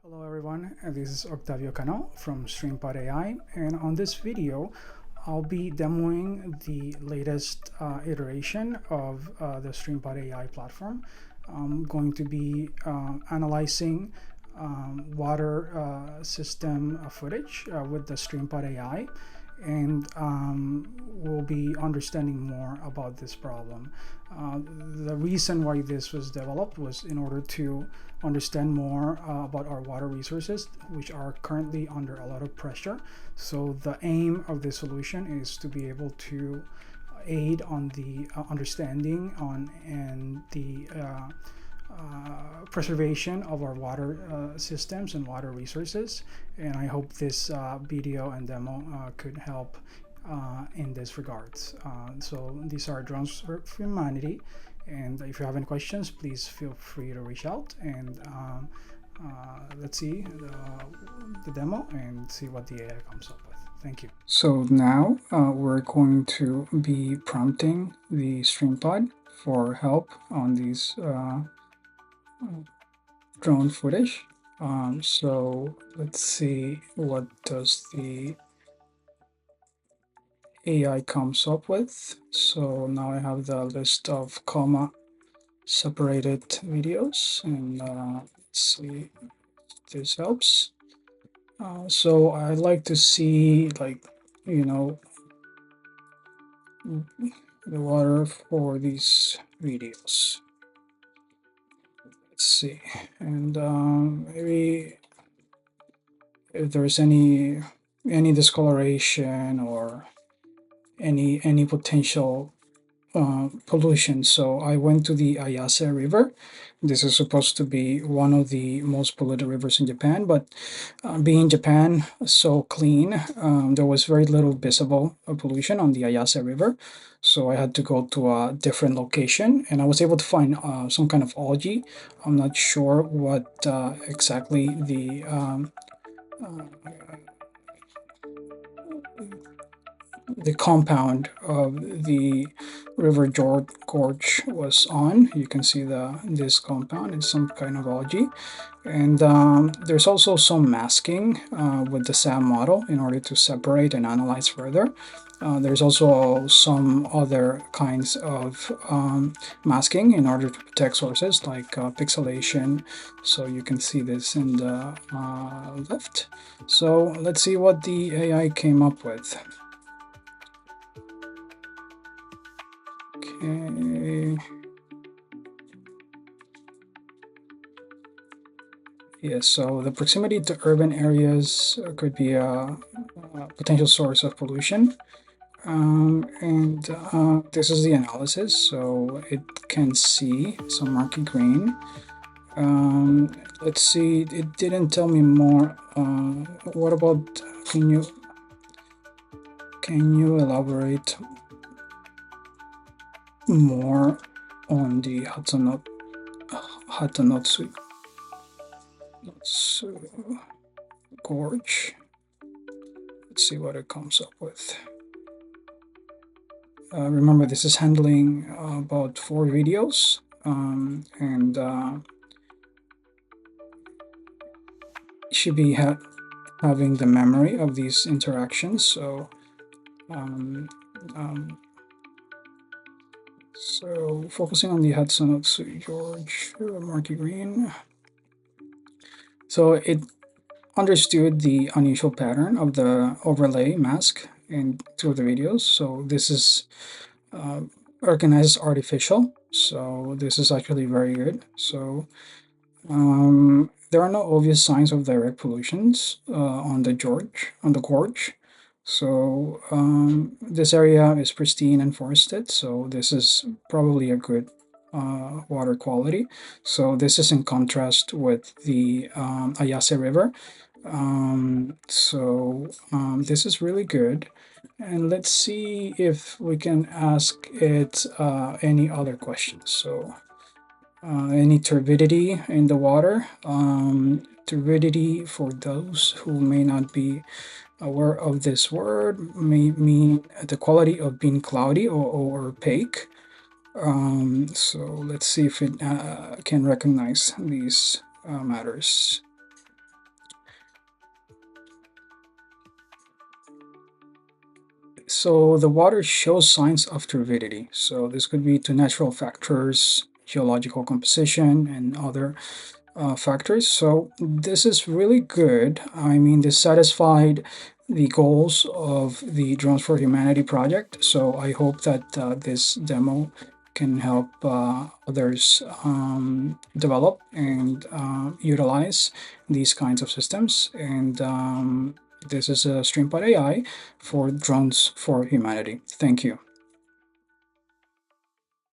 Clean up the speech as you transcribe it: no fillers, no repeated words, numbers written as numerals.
Hello everyone, this is Octavio Cano from StreamPod AI, and on this video I'll be demoing the latest iteration of the StreamPod AI platform. I'm going to be analyzing water system footage with the StreamPod AI, and we'll be understanding more about this problem. The reason why this was developed was in order to understand more about our water resources, which are currently under a lot of pressure. So the aim of this solution is to be able to aid on the understanding on and the preservation of our water systems and water resources. And I hope this video and demo could help in this regards. So these are drones for humanity, and if you have any questions, please feel free to reach out, and let's see the demo and see what the AI comes up with. Thank you. So now we're going to be prompting the StreamPod for help on these drone footage. So let's see what does the AI comes up with. So now I have the list of comma separated videos, and let's see if this helps. So I like to see, like, the water for these videos. Let's see, and maybe if there's any discoloration or any potential pollution. So I went to the Ayase River. This is supposed to be one of the most polluted rivers in Japan, but being Japan so clean, there was very little visible pollution on the Ayase River. So I had to go to a different location, and I was able to find some kind of algae. I'm not sure what exactly the compound of the River Gorge was on. You can see this compound is some kind of algae, and there's also some masking with the SAM model in order to separate and analyze further. There's also some other kinds of masking in order to protect sources like pixelation. So you can see this in the left. So let's see what the AI came up with. Okay. Yeah, so the proximity to urban areas could be a potential source of pollution. And this is the analysis. So it can see some murky green. Let's see, it didn't tell me more. What about, can you elaborate more on the Hatanotsu Gorge? Let's see what it comes up with. Remember, this is handling about 4 videos, and should be having the memory of these interactions. So so focusing on the Hatanotsu Gorge, Marky Green. So it understood the unusual pattern of the overlay mask in 2 of the videos. So this is organized artificial. So this is actually very good. So there are no obvious signs of direct pollutions on the gorge. So this area is pristine and forested. So this is probably a good water quality. So this is in contrast with the Ayase River. This is really good. And let's see if we can ask it any other questions. So any turbidity in the water. Turbidity, for those who may not be aware of this word, may mean the quality of being cloudy or opaque. So let's see if it can recognize these matters. So the water shows signs of turbidity. So this could be to natural factors, geological composition, and other factors. So this is really good. I mean, this satisfied the goals of the Drones for Humanity project. So I hope that this demo can help others develop and utilize these kinds of systems. And this is a StreamPod AI for Drones for Humanity. Thank you.